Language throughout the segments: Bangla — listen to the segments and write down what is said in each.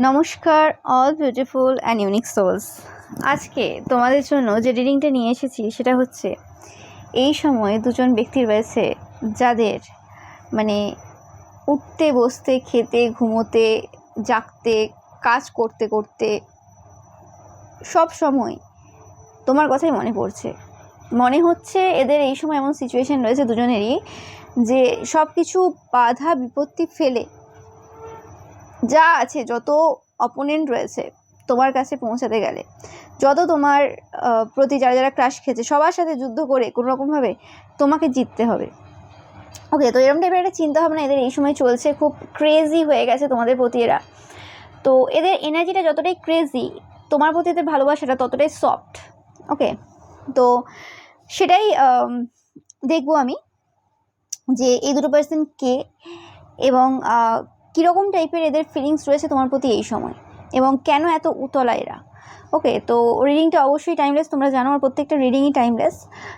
নমস্কার all beautiful and unique souls. আজকে তোমাদের জন্য যে রিডিংটা নিয়ে এসেছি সেটা হচ্ছে এই সময় দুজন ব্যক্তি রয়েছে যাদের উঠতে বসতে খেতে ঘুমোতে জাগতে কাজ করতে করতে সব সময় তোমার কথাই মনে পড়ছে। মনে হচ্ছে এদের এই সময় এমন সিচুয়েশন রয়েছে দুজনেরই যে সব কিছু বাধা বিপত্তি ফেলে যা আছে, যত অপোনেন্ট রয়েছে তোমার কাছে পৌঁছাতে গেলে, যত তোমার প্রতি যারা যারা ক্রাশ খেয়েছে সবার সাথে যুদ্ধ করে কোনো রকমভাবে তোমাকে জিততে হবে। ওকে, তো এরকম টাইপের একটা চিন্তাভাবনা এদের এই সময় চলছে, খুব ক্রেজি হয়ে গেছে তোমাদের প্রতি এরা। তো এদের এনার্জিটা যতটাই ক্রেজি, তোমার প্রতি এদের ভালোবাসাটা ততটাই সফট। ওকে, তো সেটাই দেখবো আমি যে এই দুটো পার্সন কে এবং কীরকম টাইপের এদের ফিলিংস রয়েছে তোমার প্রতি এই সময় এবং কেন এত উতলা এরা। ওকে, তো রিডিংটা অবশ্যই টাইমলেস, তোমরা জানো আমার প্রত্যেকটা রিডিংই টাইমলেস।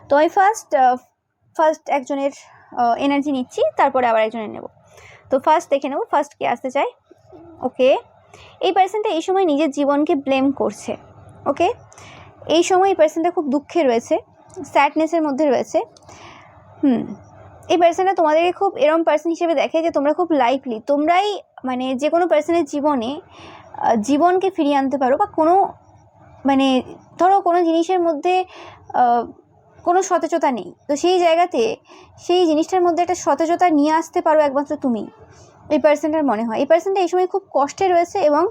তো আমি ফার্স্ট একজনের এনার্জি নিচ্ছি, তারপরে আবার একজনের নেব। তো ফার্স্ট দেখে নেব ফার্স্ট কে আসতে চাই। ওকে, এই পার্সনটা এই সময় নিজের জীবনকে ব্লেম করছে। ওকে, এই সময় এই পার্সনটা খুব দুঃখে রয়েছে, স্যাডনেসের মধ্যে রয়েছে। এই পার্সনটা তোমাদেরকে খুব এরম পার্সন হিসেবে দেখে যে তোমরা খুব লাইভলি, তোমরাই যে কোনো পার্সনের জীবনে জীবনকে ফিরিয়ে আনতে পারো, বা কোনো ধরো কোনো জিনিসের মধ্যে কোনো সতেজতা নেই, তো সেই জায়গাতে সেই জিনিসটার মধ্যে একটা সতেজতা নিয়ে আসতে পারো একমাত্র তুমি। এই পার্সনটার মনে হয় এই পার্সনটা এই সময় খুব কষ্টে রয়েছে এবং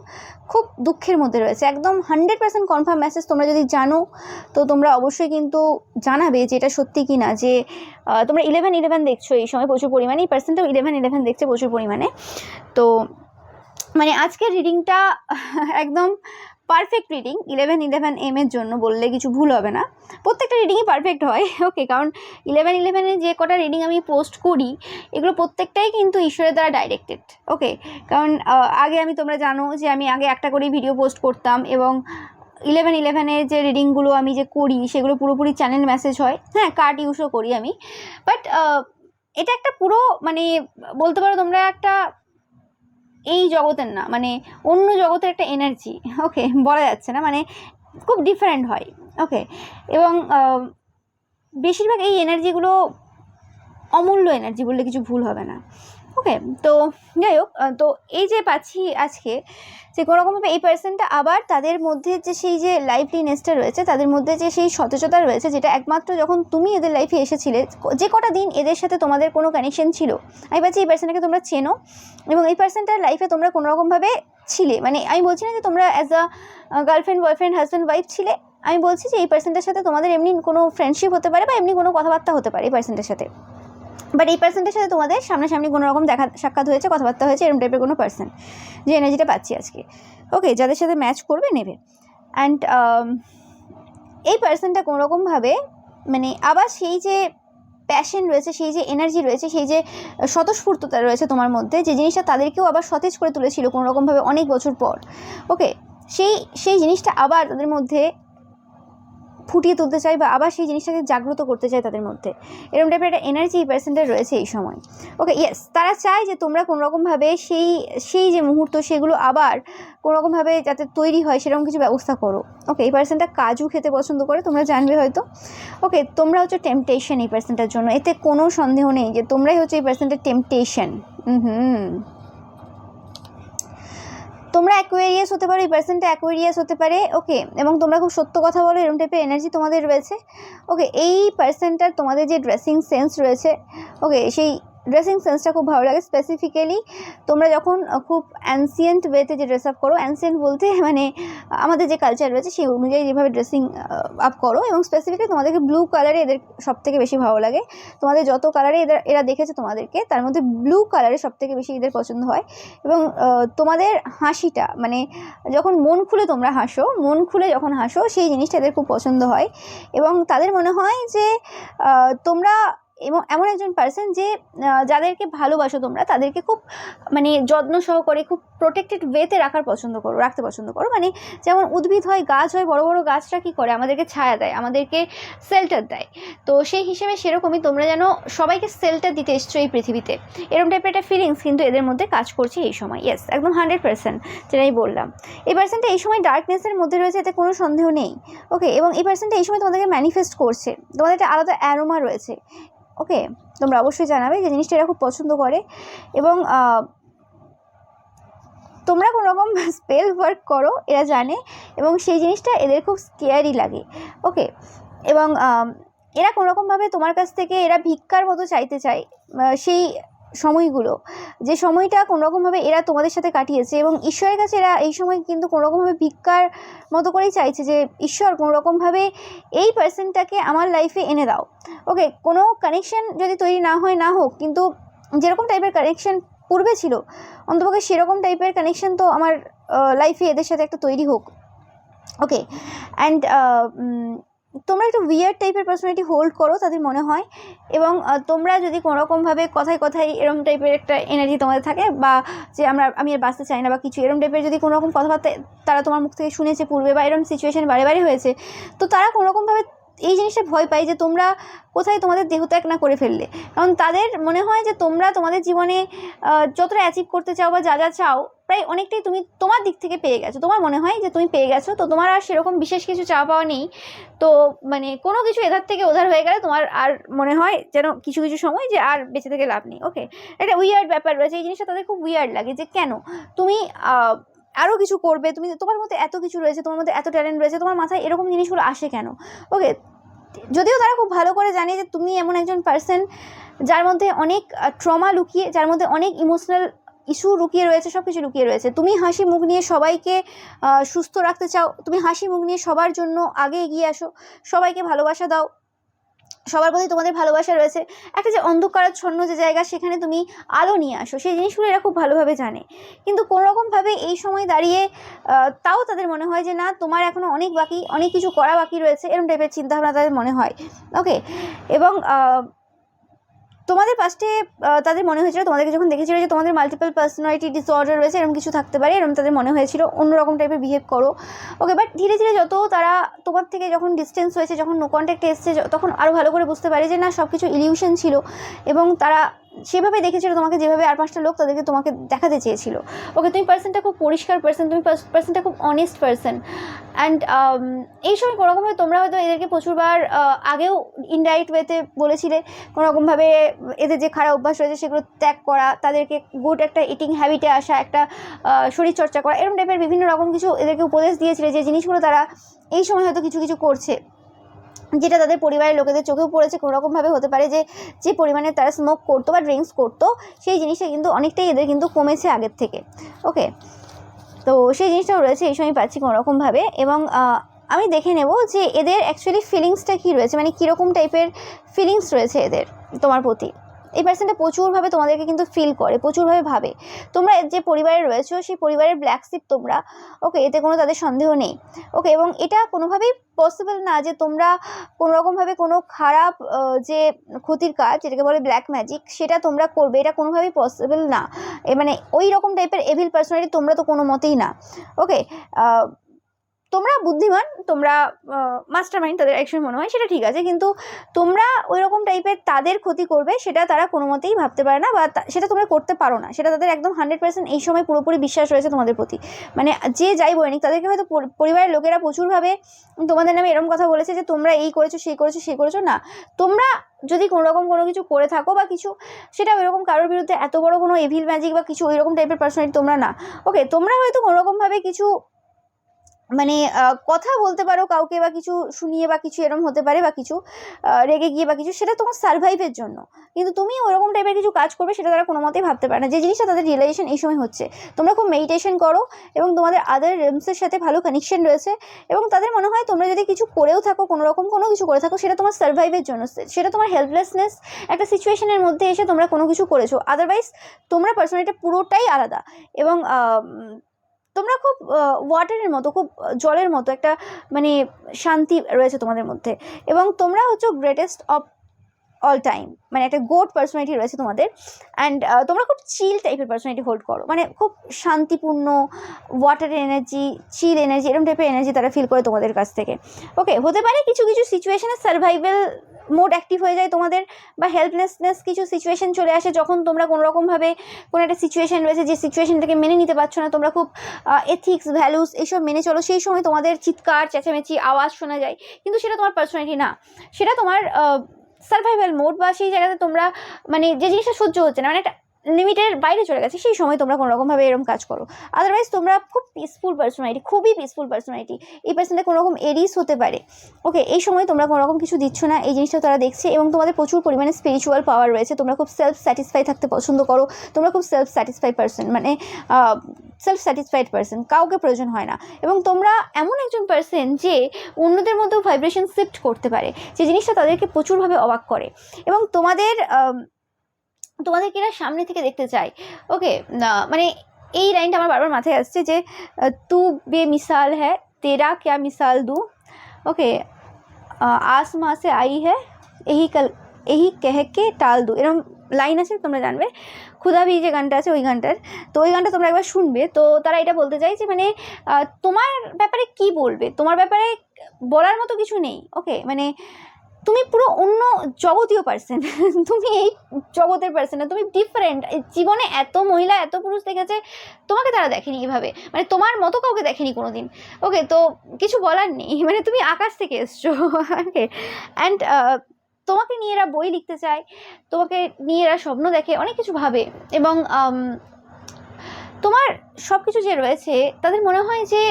খুব দুঃখের মধ্যে রয়েছে। একদম 100% কনফার্ম মেসেজ তোমরা যদি জানো তো তোমরা অবশ্যই কিন্তু জানাবে যে এটা সত্যি কি না। যে তোমরা 11-11 দেখছো এই সময় প্রচুর পরিমাণে, এই পার্সনটাও 11-11 দেখছে প্রচুর পরিমাণে। তো আজকের রিডিংটা একদম পারফেক্ট রিডিং 11-11 এর জন্য বললে কিছু ভুল হবে না। প্রত্যেকটা রিডিংই পারফেক্ট হয়। ওকে, কারণ 11-11 যে কটা রিডিং আমি পোস্ট করি এগুলো প্রত্যেকটাই কিন্তু ঈশ্বরের দ্বারা ডাইরেক্টেড। ওকে, কারণ আগে তোমরা জানো যে আমি আগে একটা করেই ভিডিও পোস্ট করতাম এবং 11-11 যে রিডিংগুলো আমি যে করি সেগুলো পুরোপুরি চ্যানেল মেসেজ হয়। হ্যাঁ, কার্ড ইউজও করি আমি, বাট এটা একটা পুরো বলতে পারো তোমরা একটা এই জগতের না, অন্য জগতের একটা এনার্জি। ওকে, বলা যাচ্ছে না, খুব ডিফারেন্ট হয়। ওকে, এবং বেশিরভাগ এই এনার্জিগুলো অমূল্য এনার্জি বললে কিছু ভুল হবে না। ওকে, তো যাই হোক, তো এই যে পাচ্ছি আজকে যে কোনোরকমভাবে এই পার্সনটা আবার তাদের মধ্যে যে সেই যে লাইভলিনেসটা রয়েছে, তাদের মধ্যে যে সেই সতেজতা রয়েছে, যেটা একমাত্র যখন তুমি এদের লাইফে এসেছিলে, যে কটা দিন এদের সাথে তোমাদের কোনো কানেকশন ছিল, আমি পাচ্ছি এই পার্সনটাকে তোমরা চেনো এবং এই পার্সনটার লাইফে তোমরা কোনোরকমভাবে ছিলে। আমি বলছি না যে তোমরা as a girlfriend boyfriend husband wife ছিলে, আমি বলছি যে এই পার্সনটার সাথে তোমাদের এমনি কোনো ফ্রেন্ডশিপ হতে পারে বা এমনি কোনো কথাবার্তা হতে পারে এই পার্সনটার সাথে। বাট এই পার্সনটার সাথে তোমাদের সামনাসামনি কোনো রকম দেখা সাক্ষাৎ হয়েছে, কথাবার্তা হয়েছে, এরকম টাইপের কোনো পার্সন যে এনার্জিটা পাচ্ছি আজকে। ওকে, যাদের সাথে ম্যাচ করবে নেবে। অ্যান্ড এই পার্সনটা কোনোরকমভাবে আবার সেই যে প্যাশন রয়েছে, সেই যে এনার্জি রয়েছে, সেই যে স্বতঃস্ফূর্ততা রয়েছে তোমার মধ্যে, যে জিনিসটা তাদেরকেও আবার সতেজ করে তুলেছিল কোনোরকমভাবে অনেক বছর পর। ওকে, সেই জিনিসটা আবার তাদের মধ্যে ফুটিয়ে তুলতে চাই বা আবার সেই জিনিসটাকে জাগ্রত করতে চাই তাদের মধ্যে, এরকম টাইপের একটা এনার্জি এই পার্সনটার রয়েছে এই সময়। ওকে, ইয়েস, তারা চায় যে তোমরা কোনোরকমভাবে সেই যে মুহূর্ত সেগুলো আবার কোনোরকমভাবে যাতে তৈরি হয় সেরকম কিছু ব্যবস্থা করো। ওকে, এই পার্সনটা কাজু খেতে পছন্দ করে, তোমরা জানবে হয়তো। ওকে, তোমরা হচ্ছে টেম্পটেশন এই পার্সনটার জন্য, এতে কোনো সন্দেহ নেই যে তোমরাই হচ্ছে এই পার্সনটার টেম্পটেশন। তোমরা অ্যাকোয়ারিয়াস হতে পারো, এই পার্সনটা অ্যাকোয়ারিয়াস হতে পারে। ওকে, এবং তোমরা খুব সত্য কথা বলো, এরকম টাইপের এনার্জি তোমাদের রয়েছে। ওকে, এই পার্সনটার তোমাদের যে ড্রেসিং সেন্স রয়েছে, ওকে, সেই ড্রেসিং সেন্সটা খুব ভালো লাগে। স্পেসিফিক্যালি তোমরা যখন খুব অ্যানসিয়েন্ট ওয়েতে যে ড্রেস আপ করো, অ্যানসিয়েন্ট বলতে আমাদের যে কালচার রয়েছে সেই অনুযায়ী যেভাবে ড্রেসিং আপ করো, এবং স্পেসিফিক্যালি তোমাদেরকে ব্লু কালারে এদের সবথেকে বেশি ভালো লাগে। তোমাদের যত কালারে এরা দেখেছে তোমাদেরকে, তার মধ্যে ব্লু কালারে সবথেকে বেশি এদের পছন্দ হয়। এবং তোমাদের হাসিটা যখন মন খুলে তোমরা হাসো, মন খুলে যখন হাসো, সেই জিনিসটা এদের খুব পছন্দ হয়। এবং তাদের মনে হয় যে তোমরা এবং এমন একজন পার্সন যে যাদেরকে ভালোবাসো তোমরা তাদেরকে খুব মানে যত্ন সহকারে খুব প্রোটেক্টেড ওয়েতে রাখতে পছন্দ করো। মানে যেমন উদ্ভিদ হয়, গাছ হয়, বড় বড় গাছরা কী করে, আমাদেরকে ছায়া দেয়, আমাদেরকে শেল্টার দেয়। তো সেই হিসেবে সেরকমই তোমরা যেন সবাইকে শেল্টার দিতে এসছো এই পৃথিবীতে, এরকম টাইপের একটা ফিলিংস কিন্তু এদের মধ্যে কাজ করছে এই সময়। ইয়েস, একদম 100% যেটাই বললাম। এই পার্সনটা এই সময় ডার্কনেসের মধ্যে রয়েছে, এতে কোনো সন্দেহ নেই। ওকে, এবং এই পার্সনটা এই সময় তোমাদেরকে ম্যানিফেস্ট করছে, তোমাদের একটা আলাদা অ্যারোমা রয়েছে। ওকে, তোমরা অবশ্যই জানাবে যে জিনিসটা এরা খুব পছন্দ করে। এবং তোমরা কোনো রকম স্পেল ওয়ার্ক করো, এরা জানে, এবং সেই জিনিসটা এদের খুব স্কেয়ারি লাগে। ওকে, এবং এরা কোনোরকমভাবে তোমার কাছ থেকে এরা ভিক্ষার মতো চাইতে চায় সেই সময়গুলো, যে সময়টা কোনোরকমভাবে এরা তোমাদের সাথে কাটিয়েছে, এবং ঈশ্বরের কাছে এরা এই সময় কিন্তু কোনোরকমভাবে ভিক্ষার মতো করেই চাইছে যে ঈশ্বর কোনোরকমভাবে এই পার্সনটাকে আমার লাইফে এনে দাও। ওকে, কোনো কানেকশন যদি তৈরি না হোক, কিন্তু যেরকম টাইপের কানেকশন পূর্বে ছিল অন্তপক্ষে সেরকম টাইপের কানেকশন তো আমার লাইফে এদের সাথে একটা তৈরি হোক। ওকে, অ্যান্ড তোমরা একটু উইয়ার্ড টাইপের পার্সোনালিটি হোল্ড করো তাদের মনে হয়, এবং তোমরা যদি কোনোরকমভাবে কথায় এরম টাইপের একটা এনার্জি তোমাদের থাকে, বা যে আমি আর বাঁচতে চাই না বা কিছু এরম টাইপের যদি কোনোরকম কথাবার্তা তারা তোমার মুখ থেকে শুনেছে পূর্বে, বা এরম সিচুয়েশান বারে হয়েছে, তো তারা কোনোরকমভাবে এই জিনিসটা ভয় পায় যে তোমরা কোথায় তোমাদের দেহত্যাগ না করে ফেললে। কারণ তাদের মনে হয় যে তোমরা তোমাদের জীবনে যতটা অ্যাচিভ করতে চাও বা যা চাও প্রায় অনেকটাই তুমি তোমার দিক থেকে পেয়ে গেছো। তোমার মনে হয় যে তুমি পেয়ে গেছো, তো তোমার আর সেরকম বিশেষ কিছু চাওয়া পাওয়া নেই। তো মানে কোনো কিছু এধার থেকে ওধার হয়ে গেলে তোমার আর মনে হয় যেন কিছু সময় যে আর বেঁচে থেকে লাভ নেই। ওকে, একটা উইয়ার্ড ব্যাপার রয়েছে, এই জিনিসটা তাদের খুব উইয়ার্ড লাগে যে কেন তুমি আরও কিছু করবে, তোমার মধ্যে এত কিছু রয়েছে, তোমার মধ্যে এত ট্যালেন্ট রয়েছে, তোমার মাথায় এরকম জিনিসগুলো আসে কেন। ওকে, যদিও তারা খুব ভালো করে জানে যে তুমি এমন একজন পার্সন যার মধ্যে অনেক ট্রমা লুকিয়ে, যার মধ্যে অনেক ইমোশনাল ইস্যু লুকিয়ে রয়েছে, সব কিছু লুকিয়ে রয়েছে। তুমি হাসি মুখ নিয়ে সবাইকে সুস্থ রাখতে চাও, তুমি হাসি মুখ নিয়ে সবার জন্য আগে এগিয়ে আসো, সবাইকে ভালোবাসা দাও, সবার প্রতি তোমাদের ভালোবাসা রয়েছে। একটা যে অন্ধকারাচ্ছন্ন যে জায়গা, সেখানে তুমি আলো নিয়ে আসো, সেই জিনিসগুলো এরা খুব ভালোভাবে জানে। কিন্তু কোনোরকমভাবে এই সময় দাঁড়িয়ে তাও তাদের মনে হয় যে না, তোমার এখনও অনেক কিছু করা বাকি রয়েছে, এরকম টাইপের চিন্তাভাবনা তাদের মনে হয়। ওকে, এবং তোমাদের পাস্টে তাদের মনে হয়েছিল, তোমাদেরকে যখন দেখেছিল যে তোমাদের মাল্টিপল পার্সোনালিটি ডিসঅর্ডার রয়েছে, এরকম কিছু থাকতে পারে, এরকম তাদের মনে হয়েছিল, অন্যরকম টাইপের বিহেভ করো। ওকে, বাট ধীরে যত তারা তোমার থেকে যখন ডিস্টেন্স হয়েছে, যখন নো কন্ট্যাক্টে এসছে, তখন আরও ভালো করে বুঝতে পারে যে না, সব কিছু ইলিউশন ছিল, এবং তারা সেভাবে দেখেছিল তোমাকে, যেভাবে আর 5টা লোক তাদেরকে তোমাকে দেখাতে চেয়েছিল। ওকে, তুমি পার্সনটা খুব পরিষ্কার পার্সন, তুমি পার্সনটা খুব অনেস্ট পার্সন। অ্যান্ড এই সময় কোনোরকমভাবে তোমরা হয়তো এদেরকে প্রচুরবার আগেও ইনডাইরেক্ট ওয়েতে বলেছিলে কোনোরকমভাবে এদের যে খারাপ অভ্যাস রয়েছে সেগুলো ত্যাগ করা, তাদেরকে গুড একটা ইটিং হ্যাবিটে আসা, একটা শরীরচর্চা করা, এরকম টাইপের বিভিন্ন রকম কিছু এদেরকে উপদেশ দিয়েছিলে, যে জিনিসগুলো তারা এই সময় হয়তো কিছু করছে, যেটা তাদের পরিবারের লোকেদের চোখেও পড়েছে। কোনোরকমভাবে হতে পারে যে পরিমাণে তারা স্মোক করতো বা ড্রিঙ্কস করতো, সেই জিনিসটা কিন্তু অনেকটাই এদের কিন্তু কমেছে আগের থেকে। ওকে, তো সেই জিনিসটাও রয়েছে এই সময় পাচ্ছি কোনোরকমভাবে। এবং আমি দেখে নেব যে এদের অ্যাকচুয়ালি ফিলিংসটা কী রয়েছে, মানে কীরকম টাইপের ফিলিংস রয়েছে এদের তোমার প্রতি। এই পার্সনটা প্রচুরভাবে তোমাদেরকে কিন্তু ফিল করে, প্রচুরভাবে ভাবে। তোমরা যে পরিবারে রয়েছো সেই পরিবারের ব্ল্যাক শিপ তোমরা। ওকে, এতে কোনো তাদের সন্দেহ নেই। ওকে, এবং এটা কোনোভাবেই পসিবল না যে তোমরা কোনোরকমভাবে কোনো খারাপ যে ক্ষতির কাজ, যেটাকে বলে ব্ল্যাক ম্যাজিক, সেটা তোমরা করবে, এটা কোনোভাবেই পসিবল না। মানে ওই রকম টাইপের এভিল পার্সোনালিটি তোমরা তো কোনো মতেই না। ওকে, তোমরা বুদ্ধিমান, তোমরা মাস্টার মাইন্ড তাদের একসময় মনে হয়, সেটা ঠিক আছে, কিন্তু তোমরা ওই রকম টাইপের তাদের ক্ষতি করবে সেটা তারা কোনো মতেই ভাবতে পারে না, বা সেটা তোমরা করতে পারো না, সেটা তাদের একদম 100% এই সময় পুরোপুরি বিশ্বাস রয়েছে তোমাদের প্রতি। মানে যে যাই বলে নিক, তাদেরকে হয়তো পরিবারের লোকেরা প্রচুরভাবে তোমাদের নামে এরকম কথা বলেছে যে তোমরা এই করেছো, সেই করেছো না। তোমরা যদি কোনোরকম কোনো কিছু করে থাকো বা কিছু, সেটা ওইরকম কারোর বিরুদ্ধে এত বড় কোনো এভিল ম্যাজিক বা কিছু ওইরকম টাইপের পার্সোনালিটি তোমরা না। ওকে, তোমরা হয়তো কোনোরকমভাবে কিছু মানে কথা বলতে পারো কাউকে, বা কিছু শুনিয়ে, বা কিছু এরকম হতে পারে, বা কিছু রেগে গিয়ে বা কিছু, সেটা তোমার সারভাইভের জন্য। কিন্তু তুমি ওরকম টাইপের কিছু কাজ করবে সেটা তারা কোনো মতেই ভাবতে পারে না। যে জিনিসটা তাদের রিয়েলাইজেশন এই সময় হচ্ছে, তোমরা খুব মেডিটেশন করো এবং তোমাদের আদার রেমসের সাথে ভালো কানেকশন রয়েছে, এবং তাদের মনে হয় তোমরা যদি কিছু করেও থাকো, কোনো কিছু করে থাকো, সেটা তোমার সারভাইভের জন্য, সেটা তোমার হেল্পলেসনেস একটা সিচুয়েশনের মধ্যে এসে তোমরা কোনো কিছু করেছো। আদারওয়াইজ তোমরা পার্সোনালিটি পুরোটাই আলাদা, এবং তোমরা খুব ওয়াটারের মতো, খুব জলের মতো একটা মানে শান্তি রয়েছে তোমাদের মধ্যে। এবং তোমরা হচ্ছে গ্রেটেস্ট অফ অল টাইম, মানে একটা গোড পার্সোনালিটি রয়েছে তোমাদের। অ্যান্ড তোমরা খুব চিল টাইপের পার্সোনালিটি হোল্ড করো, মানে খুব শান্তিপূর্ণ, ওয়াটার এনার্জি, চিল এনার্জি, এরকম টাইপের এনার্জি তারা ফিল করে তোমাদের কাছ থেকে। ওকে, হতে পারে কিছু কিছু সিচুয়েশনে সার্ভাইভাল মোড অ্যাক্টিভ হয়ে যায় তোমাদের, বা হেল্পলেসনেস কিছু সিচুয়েশন চলে আসে যখন তোমরা কোনোরকমভাবে কোনো একটা সিচুয়েশন রয়েছে যে সিচুয়েশনটাকে মেনে নিতে পারছো না, তোমরা খুব এথিক্স ভ্যালুস এইসব মেনে চলো, সেই সময় তোমাদের চিৎকার চেঁচামেচি আওয়াজ শোনা যায়, কিন্তু সেটা তোমার পার্সোনালিটি না, সেটা তোমার সার্ভাইভাল মোড, বা সেই জায়গাতে তোমরা মানে যে জিনিসটা সহ্য হচ্ছে না, মানে একটা লিমিটের বাইরে চলে গেছে, সেই সময় তোমরা কোনোরকমভাবে এরকম কাজ করো। আদারওয়াইজ তোমরা খুব পিসফুল পার্সোনালিটি, খুবই পিসফুল পার্সোনালিটি। এই পার্সনটা কোনোরকম এরিস হতে পারে। ওকে, এই সময় তোমরা কোনোরকম কিছু দিচ্ছ না, এই জিনিসটা তারা দেখছে, এবং তোমাদের প্রচুর পরিমাণে স্পিরিচুয়াল পাওয়ার রয়েছে, তোমরা খুব সেলফ স্যাটিসফাই থাকতে পছন্দ করো, তোমরা খুব সেলফ স্যাটিসফাই পার্সন, মানে সেলফ স্যাটিসফাইড পার্সন, কাউকে প্রয়োজন হয় না। এবং তোমরা এমন একজন পার্সন যে অন্যদের মধ্যেও ভাইব্রেশন শিফট করতে পারে, যে জিনিসটা তাদেরকে প্রচুরভাবে অবাক করে, এবং তোমাদেরকে এরা সামনে থেকে দেখতে চায়। ওকে, মানে এই লাইনটা আমার বারবার মাথায় আসছে যে তু বেমিসাল হ্যাঁ, তেরা ক্যা মিসাল দু। ওকে, আসমাঁ সে আই হ্যাঁ, এই কেহকে টাল দু, এরকম লাইন আছে, তোমরা জানবে। ক্ষুধাবি যে গানটা আছে ওই গানটার, তো ওই গানটা তোমরা একবার শুনবে। তো তারা এটা বলতে চাই যে মানে তোমার ব্যাপারে কি বলবে, তোমার ব্যাপারে বলার মতো কিছু নেই। ওকে, মানে তুমি পুরো অন্য জগতীয় পার্সন, তুমি এই জগতের পার্সন না, তুমি ডিফারেন্ট। জীবনে এত মহিলা এত পুরুষ দেখেছে, তোমাকে তারা দেখেনি এভাবে, মানে তোমার মতো কাউকে দেখেনি কোনো দিন। ওকে, তো কিছু বলার নেই, মানে তুমি আকাশ থেকে এসছো। ওকে, অ্যান্ড তোমাকে নিয়ে এরা বই লিখতে চায়, তোমাকে নিয়ে এরা স্বপ্ন দেখে, অনেক কিছু ভাবে, এবং তোমার সব কিছু যে রয়েছে, তাদের মনে হয় যে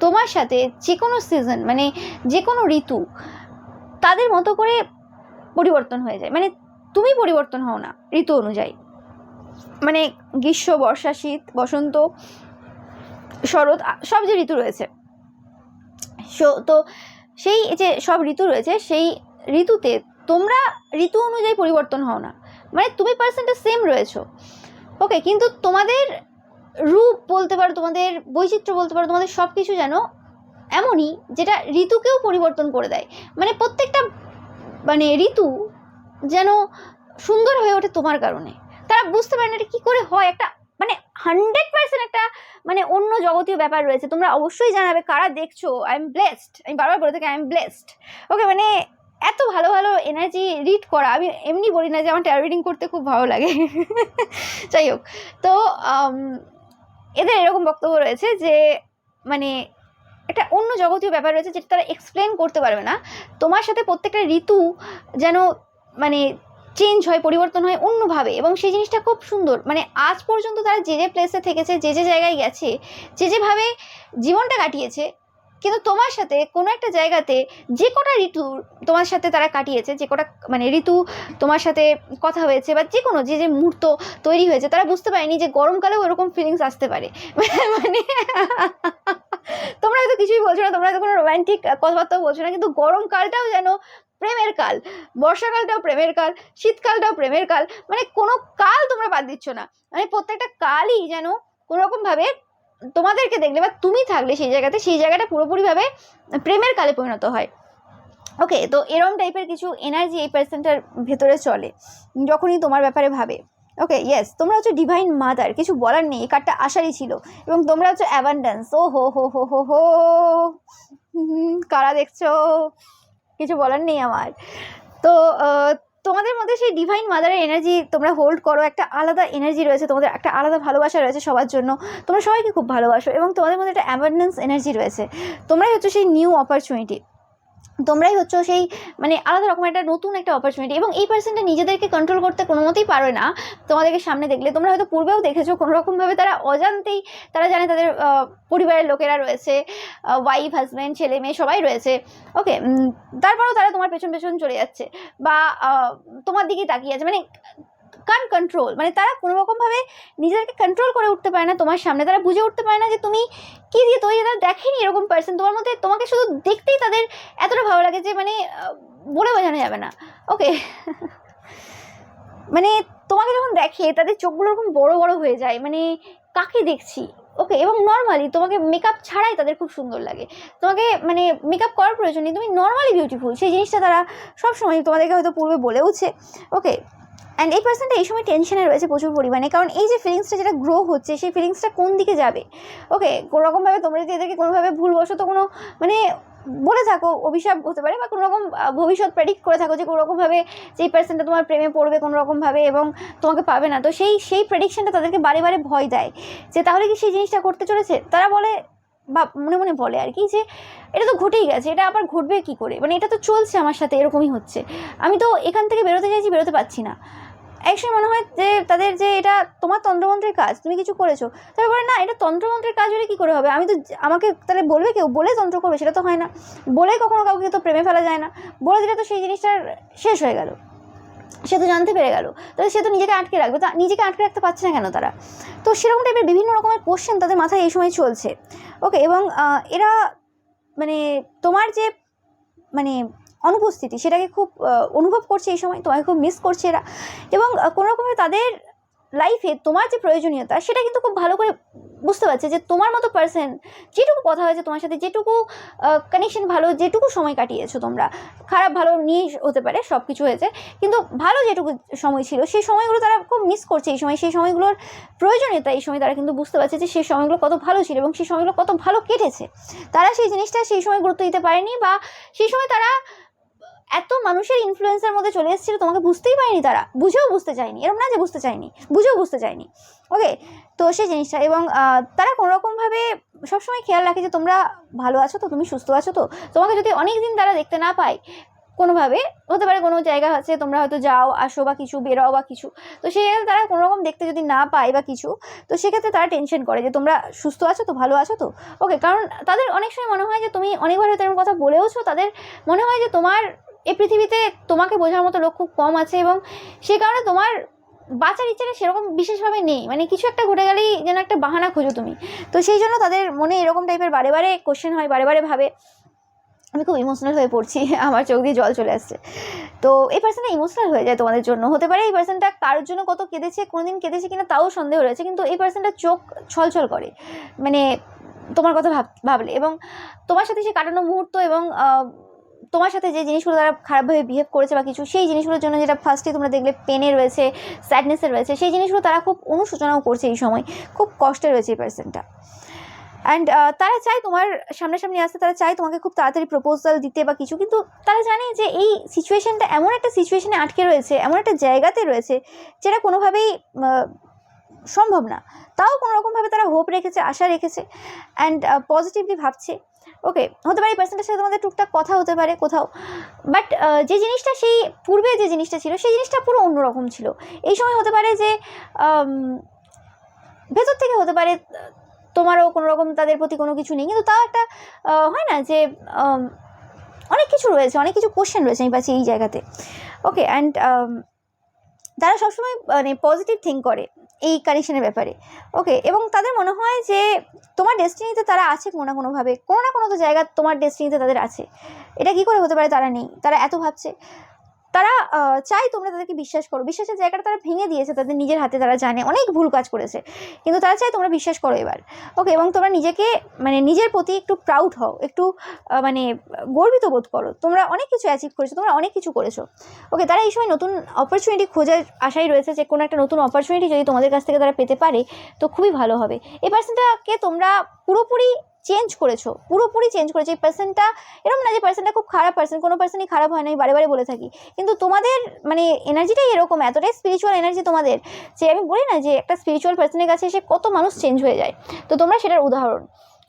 তোমার সাথে যে কোনো সিজন, মানে যে কোনো ঋতু তাদের মতো করে পরিবর্তন হয়ে যায়, মানে তুমি পরিবর্তন হও না ঋতু অনুযায়ী, মানে গ্রীষ্ম, বর্ষা, শীত, বসন্ত, শরৎ, সব যে ঋতু রয়েছে, তো সেই যে সব ঋতু রয়েছে, সেই ঋতুতে তোমরা ঋতু অনুযায়ী পরিবর্তন হও না, মানে তুমি পার্সেন্টটা সেম রয়েছো। ওকে, কিন্তু তোমাদের রূপ বলতে পারো, তোমাদের বৈচিত্র্য বলতে পারো, তোমাদের সব কিছু যেন এমনই যেটা ঋতুকেও পরিবর্তন করে দেয়, মানে প্রত্যেকটা মানে ঋতু যেন সুন্দর হয়ে ওঠে তোমার কারণে। তারা বুঝতে পারে না এটা কী করে হয়, একটা মানে 100% একটা মানে অন্য জগতীয় ব্যাপার রয়েছে। তোমরা অবশ্যই জানাবে কারা দেখছো। আই এম ব্লেসড, আমি বারবার বলে থাকি আই এম ব্লেসড। ওকে, মানে এত ভালো ভালো এনার্জি রিড করা, আমি এমনি বলি না যে আমার ট্যারো রিডিং করতে খুব ভালো লাগে। যাই হোক, তো এদের এরকম বক্তব্য রয়েছে যে মানে একটা অন্য জগতীয় ব্যাপার রয়েছে যেটা তারা এক্সপ্লেন করতে পারবে না। তোমার সাথে প্রত্যেকটা ঋতু যেন মানে চেঞ্জ হয়, পরিবর্তন হয় অন্যভাবে, এবং সেই জিনিসটা খুব সুন্দর। মানে আজ পর্যন্ত তারা যে যে প্লেসে থেকেছে, যে যে জায়গায় গেছে, যে যেভাবে জীবনটা কাটিয়েছে, কিন্তু তোমার সাথে কোনো একটা জায়গাতে যে কটা ঋতু তোমার সাথে তারা কাটিয়েছে, যে কটা মানে ঋতু তোমার সাথে কথা হয়েছে, বা যে কোনো যে যে মুহূর্ত তৈরি হয়েছে, তারা বুঝতে পারেনি যে গরমকালেও এরকম ফিলিংস আসতে পারে। মানে তোমরা হয়তো কিছুই বলছো না, তোমরা হয়তো কোনো রোম্যান্টিক কথাবার্তাও বলছো না, কিন্তু গরমকালটাও যেন প্রেমের কাল, বর্ষাকালটাও প্রেমের কাল, শীতকালটাও প্রেমের কাল, মানে কোনো কাল তোমরা বাদ দিচ্ছ না, মানে প্রত্যেকটা কালই যেন কোনোরকমভাবে তোমাদেরকে দেখলে বা তুমি থাকলে সেই জায়গাতে, সেই জায়গাটা পুরোপুরিভাবে প্রেমের কালে পরিণত হয়। ওকে, তো এরম টাইপের কিছু এনার্জি এই পার্সনটার ভেতরে চলে যখনই তোমার ব্যাপারে ভাবে। ওকে, ইয়েস, তোমরা হচ্ছে ডিভাইন মাদার, কিছু বলার নেই, এই কার্ডটা আসারই ছিল। এবং তোমরা হচ্ছে অ্যাবান্ডেন্স। ও হো হো হো হো হো, কারা দেখছো, কিছু বলার নেই আমার। তো তোমাদের মধ্যে সেই ডিভাইন মাদারের এনার্জি তোমরা হোল্ড করো, একটা আলাদা এনার্জি রয়েছে তোমাদের, একটা আলাদা ভালোবাসা রয়েছে সবার জন্য, তোমরা সবাইকে খুব ভালোবাসো, এবং তোমাদের মধ্যে একটা অ্যাবান্ডেন্স এনার্জি রয়েছে। তোমরাই হচ্ছে সেই নিউ অপরচুনিটি, তোমরাই হচ্ছে সেই মানে আলাদা রকমের একটা নতুন একটা অপরচুনিটি। এবং এই পার্সনটা নিজেদেরকে কন্ট্রোল করতে কোনো মতেই পারে না। তোমাদেরকে সামনে দেখলে, তোমরা হয়তো পূর্বেও দেখেছো, কোনো রকমভাবে তারা অজান্তেই তারা জানে তাদের পরিবারের লোকেরা রয়েছে, ওয়াইফ, হাজব্যান্ড, ছেলে মেয়ে সবাই রয়েছে। ওকে, তারপরেও তারা তোমার পেছন পেছন চলে যাচ্ছে, বা তোমার দিকেই তাকিয়ে আছে, মানে কন্ট্রোল, মানে তারা কোনো রকমভাবে নিজেদেরকে কন্ট্রোল করে উঠতে পারে না তোমার সামনে। তারা বুঝে উঠতে পারে না যে তুমি কী দিয়ে তৈরি। তারা দেখেনি এরকম পার্সন তোমার মধ্যে, তোমাকে শুধু দেখতেই তাদের এতটা ভালো লাগে যে মানে বলে বোঝানো যাবে না। ওকে, মানে তোমাকে যখন দেখে তাদের চোখগুলো এরকম বড় বড় হয়ে যায়, মানে কাকে দেখছি, ওকে, এবং নর্মালি তোমাকে মেকআপ ছাড়াই তাদের খুব সুন্দর লাগে, তোমাকে মানে মেকআপ করার প্রয়োজন নেই, তুমি নর্মালি বিউটিফুল, সেই জিনিসটা তারা সবসময় তোমাদেরকে হয়তো পূর্বে বলেওছে। ওকে, অ্যান্ড এই পার্সনটা এই সময় টেনশনে রয়েছে প্রচুর পরিমাণে, কারণ এই যে ফিলিংসটা যেটা গ্রো হচ্ছে, সেই ফিলিংসটা কোন দিকে যাবে। ওকে, কোনোরকমভাবে তোমরা যদি এদেরকে কোনোভাবে ভুলবশত কোনো মানে বলে থাকো, অভিশাপ হতে পারে, বা কোনোরকম ভবিষ্যৎ প্রেডিক্ট করে থাকো যে কোনোরকমভাবে যেই পার্সনটা তোমার প্রেমে পড়বে কোনোরকমভাবে এবং তোমাকে পাবে না, তো সেই প্রেডিকশনটা তাদেরকে বারে বারে ভয় দেয় যে তাহলে কি সেই জিনিসটা করতে চলেছে। তারা বলে বা মনে মনে বলে আর কি যে এটা তো ঘটেই গেছে, এটা আবার ঘটবে কী করে, মানে এটা তো চলছে আমার সাথে, এরকমই হচ্ছে, আমি তো এখান থেকে বেরোতে চাইছি, বেরোতে পারছি না। একসময় মনে হয় যে তাদের যে এটা তোমার তন্ত্রমন্ত্রের কাজ, তুমি কিছু করেছো, তারপরে না এটা তন্ত্রমন্ত্রের কাজ হলে কী করে হবে, আমি তো আমাকে তাহলে বলবে কেউ, বলে তন্ত্র করবে, সেটা তো হয় না, বলে কখনো কাউকে তো প্রেমে ফেলা যায় না, বলে দিলে তো সেই জিনিসটার শেষ হয়ে গেল, সে তো জানতে পেরে গেল, তাহলে সে তো নিজেকে আটকে রাখবে, তা নিজেকে আটকে রাখতে পারছে না কেন তারা। তো সেরকম টাইপের বিভিন্ন রকমের কোশ্চেন তাদের মাথায় এই সময় চলছে। ওকে, এবং এরা মানে তোমার যে মানে অনুপস্থিতি সেটাকে খুব অনুভব করছে এই সময়, তোমাকে খুব মিস করছে এরা, এবং কোনো রকমভাবে তাদের লাইফে তোমার যে প্রয়োজনীয়তা সেটা কিন্তু খুব ভালো করে বুঝতে পারছে যে তোমার মতো পার্সন, যেটুকু কথা হয়েছে তোমার সাথে, যেটুকু কানেকশন ভালো, যেটুকু সময় কাটিয়েছো তোমরা, খারাপ ভালো নিয়ে হতে পারে, সব কিছু হয়েছে, কিন্তু ভালো যেটুকু সময় ছিল সেই সময়গুলো তারা খুব মিস করছে এই সময়, সেই সময়গুলোর প্রয়োজনীয়তা এই সময় তারা কিন্তু বুঝতে পারছে যে সেই সময়গুলো কত ভালো ছিল এবং সেই সময়গুলো কত ভালো কেটেছে। তারা সেই জিনিসটা সেই সময় গুরুত্ব দিতে পারেনি, বা সেই সময় তারা এত মানুষের ইনফ্লুয়েন্সের মধ্যে চলে এসেছিল, তোমাকে বুঝতেই পারেনি, তারা বুঝেও বুঝতে চায়নি, এরকম না যে বুঝতে চায়নি, বুঝেও বুঝতে চায়নি। ওকে, তো সেই জিনিসটা, এবং তারা কোনোরকমভাবে সবসময় খেয়াল রাখে যে তোমরা ভালো আছো তো, তুমি সুস্থ আছো তো, তোমাকে যদি অনেক দিন তারা দেখতে না পায় কোনোভাবে, হতে পারে কোনো জায়গা আছে তোমরা হয়তো যাও আসো বা কিছু বেরোও বা কিছু, তো সেক্ষেত্রে তারা কোনোরকম দেখতে যদি না পায় বা কিছু, তো সেক্ষেত্রে তারা টেনশন করে যে তোমরা সুস্থ আছো তো, ভালো আছো তো। ওকে, কারণ তাদের অনেক সময় মনে হয় যে তুমি অনেকবার হয়তো এরকম কথা বলেওছো, তাদের মনে হয় যে তোমার এই পৃথিবীতে তোমাকে বোঝার মতো লোক খুব কম আছে, এবং সেই কারণে তোমার বাঁচার ইচ্ছাটা সেরকম বিশেষভাবে নেই, মানে কিছু একটা ঘটে গেলেই যেন একটা বাহানা খোঁজো তুমি। তো সেই জন্য তাদের মনে এরকম টাইপের বারে বারে কোশ্চেন হয়, বারে বারে ভাবে। আমি খুব ইমোশনাল হয়ে পড়ছি, আমার চোখ দিয়ে জল চলে আসছে। তো এই পার্সনটা ইমোশনাল হয়ে যায় তোমাদের জন্য, হতে পারে এই পার্সনটা কারোর জন্য কত কেঁদেছে, কোনোদিন কেঁদেছে কিনা তাও সন্দেহ রয়েছে, কিন্তু এই পার্সনটা চোখ ছলছল করে মানে তোমার কথা ভাবলে, এবং তোমার সাথে সে কাটানো মুহূর্ত, এবং তোমার সাথে যে জিনিসগুলো তারা খারাপভাবে বিহেভ করেছে বা কিছু, সেই জিনিসগুলোর জন্য যেটা ফার্স্টে তোমরা দেখলে পেনে রয়েছে, স্যাডনেসে রয়েছে, সেই জিনিসগুলো তারা খুব অনুশোচনাও করছে এই সময়, খুব কষ্টে রয়েছে এই পার্সনটা। অ্যান্ড তারা চায় তোমার সামনাসামনি আসতে, তারা চায় তোমাকে খুব তাড়াতাড়ি প্রপোজাল দিতে বা কিছু, কিন্তু তারা জানে যে এই সিচুয়েশানটা এমন একটা সিচুয়েশানে আটকে রয়েছে, এমন একটা জায়গাতে রয়েছে যেটা কোনোভাবেই সম্ভব না। তাও কোনোরকমভাবে তারা হোপ রেখেছে, আশা রেখেছে, অ্যান্ড পজিটিভলি ভাবছে। ওকে, হতে পারে এই পার্সনটার সাথে তোমাদের টুকটাক কথা হতে পারে কোথাও, বাট যে জিনিসটা সেই পূর্বে যে জিনিসটা ছিল সেই জিনিসটা পুরো অন্যরকম ছিল। এই সময় হতে পারে যে ভেতর থেকে হতে পারে তোমারও কোনো রকম তাদের প্রতি কোনো কিছু নেই, কিন্তু তাও একটা হয় না যে অনেক কিছু রয়েছে, অনেক কিছু কোশ্চেন রয়েছে আমি পাচ্ছি এই জায়গাতে। ওকে, অ্যান্ড তারা সবসময় মানে পজিটিভ থিঙ্ক করে এই কানেকশনের ব্যাপারে। ওকে, এবং তাদের মনে হয় যে তোমার ডেস্টিনিতে তারা আছে কোনো না কোনোভাবে, কোনো না কোনো তো জায়গা তোমার ডেস্টিনিতে তাদের আছে। এটা কী করে হতে পারে তারা নেই, তারা এত ভাবছে। তারা চায় তোমরা তাদেরকে বিশ্বাস করো, বিশ্বাসের জায়গাটা তারা ভেঙে দিয়েছে তাদের নিজের হাতে, তারা জানে অনেক ভুল কাজ করেছে, কিন্তু তারা চায় তোমরা বিশ্বাস করো এবার। ওকে, এবং তোমরা নিজেকে মানে নিজের প্রতি একটু প্রাউড হও, একটু মানে গর্বিত বোধ করো, তোমরা অনেক কিছু অ্যাচিভ করেছো, তোমরা অনেক কিছু করেছো। ওকে, তারা এই সময় নতুন অপরচুনিটি খোঁজার আশাই রয়েছে, যে কোনো একটা নতুন অপরচুনিটি যদি তোমাদের কাছ থেকে তারা পেতে পারে তো খুবই ভালো হবে। এই পার্সনটাকে তোমরা পুরোপুরি চেঞ্জ করেছো, পুরোপুরি চেঞ্জ করেছো। এই পার্সনটা এরকম না যে পার্সনটা খুব খারাপ পার্সন, কোনো পার্সনই খারাপ হয় না, আমি বারে বারে বলে থাকি, কিন্তু তোমাদের মানে এনার্জিটাই এরকম, এতটাই স্পিরিচুয়াল এনার্জি তোমাদের, যে আমি বলি না যে একটা স্পিরিচুয়াল পার্সনের কাছে এসে কত মানুষ চেঞ্জ হয়ে যায়, তো তোমরা সেটার উদাহরণ।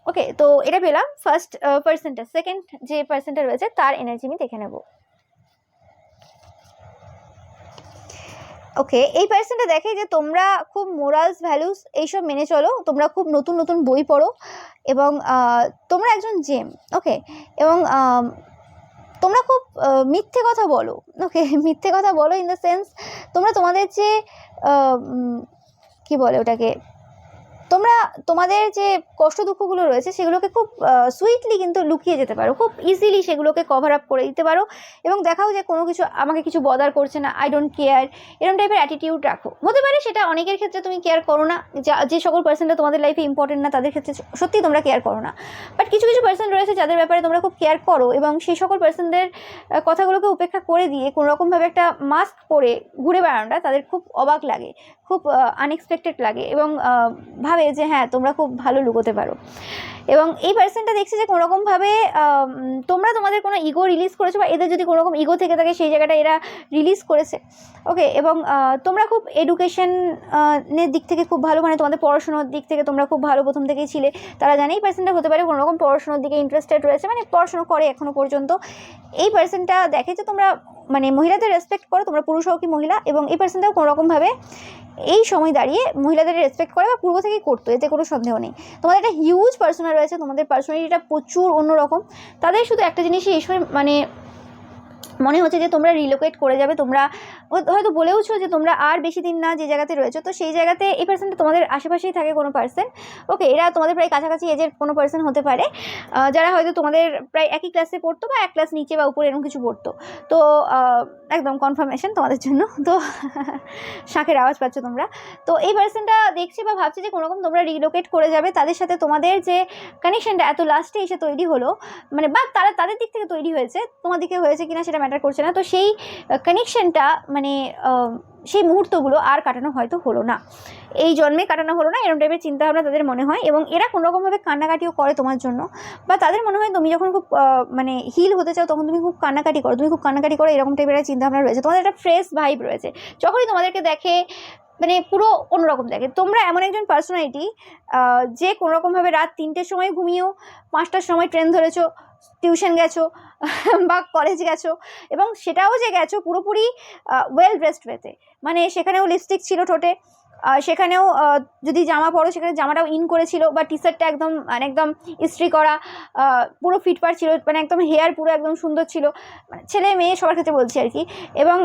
ওকে, তো এটা পেলাম ফার্স্ট পার্সনটা। সেকেন্ড যে পার্সনটা রয়েছে তার এনার্জি আমি দেখে নেব। ওকে, এই পার্সনটা দেখে যে তোমরা খুব মোরালস ভ্যালুস এইসব মেনে চলো, তোমরা খুব নতুন নতুন বই পড়ো, এবং তোমরা একজন জেম। ওকে, এবং তোমরা খুব মিথ্যে কথা বলো। ওকে, মিথ্যে কথা বলো ইন দ্য সেন্স তোমরা তোমাদের যে কী বলে ওটাকে, তোমরা তোমাদের যে কষ্ট দুঃখগুলো রয়েছে সেগুলোকে খুব সুইটলি কিন্তু লুকিয়ে যেতে পারো, খুব ইজিলি সেগুলোকে কভার আপ করে দিতে পারো এবং দেখাও যে কোনো কিছু আমাকে কিছু বদার করছে না, আই ডোন্ট কেয়ার, এরকম টাইপের অ্যাটিটিউড রাখো। হতে পারে সেটা অনেকের ক্ষেত্রে তুমি কেয়ার করো না, যে সকল পার্সনটা তোমাদের লাইফে ইম্পর্টেন্ট না তাদের ক্ষেত্রে সত্যিই তোমরা কেয়ার করো না, বাট কিছু কিছু পার্সন রয়েছে যাদের ব্যাপারে তোমরা খুব কেয়ার করো এবং সেই সকল পার্সনদের কথাগুলোকে উপেক্ষা করে দিয়ে কোনোরকমভাবে একটা মাস্ক পরে ঘুরে বেড়ানোটা তাদের খুব অবাক লাগে, খুব আনএক্সপেক্টেড লাগে এবং ভাবে যে হ্যাঁ তোমরা খুব ভালো লুকোতে পারো। এবং এই পার্সনটা দেখছে যে কোনোরকমভাবে তোমরা তোমাদের কোনো ইগো রিলিজ করেছো বা এদের যদি কোনোরকম ইগো থেকে থাকে সেই জায়গাটা এরা রিলিজ করেছে। ওকে, এবং তোমরা খুব এডুকেশনের দিক থেকে খুব ভালো, মানে তোমাদের পড়াশোনার দিক থেকে তোমরা খুব ভালো প্রথম থেকেই ছিলে। তারা জানে এই পার্সনটা হতে পারে কোনোরকম পড়াশোনার দিকে ইন্টারেস্টেড রয়েছে, মানে পড়াশোনা করে এখনও পর্যন্ত। এই পার্সনটা দেখে যে তোমরা মানে মহিলাদের রেসপেক্ট করো, তোমরা পুরুষ হোক কি মহিলা, এবং এই পার্সনটাও কোনোরকমভাবে এই সময় দাঁড়িয়ে মহিলাদের রেসপেক্ট করে বা পূর্ব থেকেই করতো, এতে কোনো সন্দেহ নেই। তোমাদের একটা হিউজ পার্সোনাল রয়েছে, তোমাদের পার্সোনালিটিটা প্রচুর অন্যরকম। তাদের শুধু একটা জিনিসই এই সময় মানে মনে হচ্ছে যে তোমরা রিলোকেট করে যাবে, তোমরা হয়তো বলেওছো যে তোমরা আর বেশি দিন না যে জায়গাতে রয়েছো, তো সেই জায়গাতে এই পার্সনটা তোমাদের আশেপাশেই থাকে কোনো পার্সন। ওকে, এরা তোমাদের প্রায় কাছাকাছি এজের কোনো পার্সন হতে পারে, যারা হয়তো তোমাদের প্রায় একই ক্লাসে পড়তো বা এক ক্লাস নিচে বা উপরে এরকম কিছু পড়তো। তো একদম কনফার্মেশন তোমাদের জন্য। তো শাঁখের আওয়াজ পাচ্ছ তোমরা। তো এই পার্সনটা দেখছে বা ভাবছে যে কোনোরকম তোমরা রিলোকেট করে যাবে, তাদের সাথে তোমাদের যে কানেকশনটা এত লাস্টে এসে তৈরি হলো, মানে বা তারা তাদের দিক থেকে তৈরি হয়েছে, তোমার দিকে হয়েছে কিনা সেটা ম্যাটার করছে না। তো সেই কানেকশনটা মানে সেই মুহূর্তগুলো আর কাটানো হয়তো হলো না, এই জন্মে কাটানো হলো না, এরকম টাইপের চিন্তাভাবনা তাদের মনে হয়। এবং এরা কোনোরকমভাবে কান্নাকাটিও করে তোমার জন্য, বা তাদের মনে হয় তুমি যখন খুব মানে হিল হতে চাও তখন তুমি খুব কান্নাকাটি করো, এরকম টাইপের চিন্তাভাবনা রয়েছে। তোমাদের একটা ফ্রেশ ভাইব রয়েছে, যখনই তোমাদেরকে দেখে মানে পুরো অন্যরকম দেখে। তোমরা এমন একজন পার্সোনালিটি যে কোনোরকমভাবে রাত 3টের সময় ঘুমিয়েও 5টার সময় ট্রেন ধরেছো, টিউশন গেছো বা কলেজ গেছো, এবং সেটাও যে গেছো পুরোপুরি ওয়েল ড্রেসড ওয়েতে, মানে সেখানেও লিপস্টিক ছিল ঠোঁটে, সেখানেও যদি জামা পরো সেখানে জামাটাও ইন করেছিল, বা টি শার্টটা একদম মানে একদম ইস্ত্রি করা, পুরো ফিটফাট ছিল, মানে একদম হেয়ার পুরো একদম সুন্দর ছিল, মানে ছেলে মেয়ে সবার ক্ষেত্রে বলছি আর কি। এবং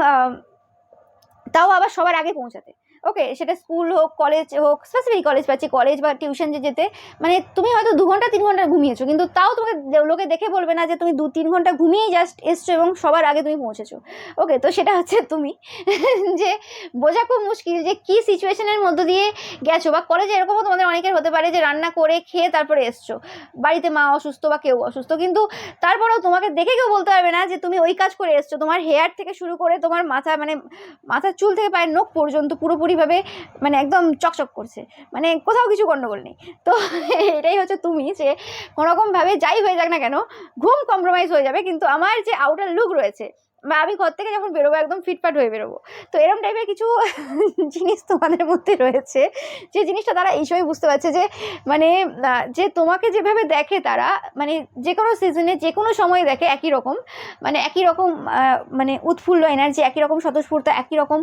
তাও আবার সবার আগে পৌঁছাতে। ওকে, সেটা স্কুল হোক কলেজ হোক, স্পেসিফিক কলেজ পাচ্ছি, কলেজ বা টিউশন যে যেতে, মানে তুমি হয়তো 2 ঘন্টা 3 ঘন্টা ঘুমিয়েছো, কিন্তু তাও তোমাকে লোকে দেখে বলবে না যে তুমি 2-3 ঘন্টা ঘুমিয়েই জাস্ট এসছো এবং সবার আগে তুমি পৌঁছেছো। ওকে, তো সেটা হচ্ছে তুমি। যে বোঝা খুব মুশকিল যে কী সিচুয়েশনের মধ্য দিয়ে গেছো, বা কলেজে এরকমও তোমাদের অনেকের হতে পারে যে রান্না করে খেয়ে তারপরে এসছো, বাড়িতে মা অসুস্থ বা কেউ অসুস্থ, কিন্তু তারপরেও তোমাকে দেখে কেউ বলতে পারবে না যে তুমি ওই কাজ করে এসছো। তোমার হেয়ার থেকে শুরু করে তোমার মাথা, মানে মাথার চুল থেকে পায়ের নখ পর্যন্ত পুরোপুরিভাবে মানে একদম চকচক করছে, মানে কোথাও কিছু গন্ডগোল নেই। তো এটাই হচ্ছে তুমি, যে কোনোরকমভাবে যাই হয়ে যাক না কেন ঘুম কম্প্রোমাইজ হয়ে যাবে, কিন্তু আমার যে আউটার লুক রয়েছে বা আমি ঘর থেকে যখন বেরোবো একদম ফিটফাট হয়ে বেরোবো। তো এরকম টাইপের কিছু জিনিস তোমাদের মধ্যে রয়েছে, যে জিনিসটা তারা এই সময় বুঝতে পারছে যে মানে যে তোমাকে যেভাবে দেখে তারা, মানে যে কোনো সিজনে যে কোনো সময় দেখে একই রকম, মানে একই রকম মানে উৎফুল্ল এনার্জি, একই রকম স্বতঃস্ফূর্ত, একই রকম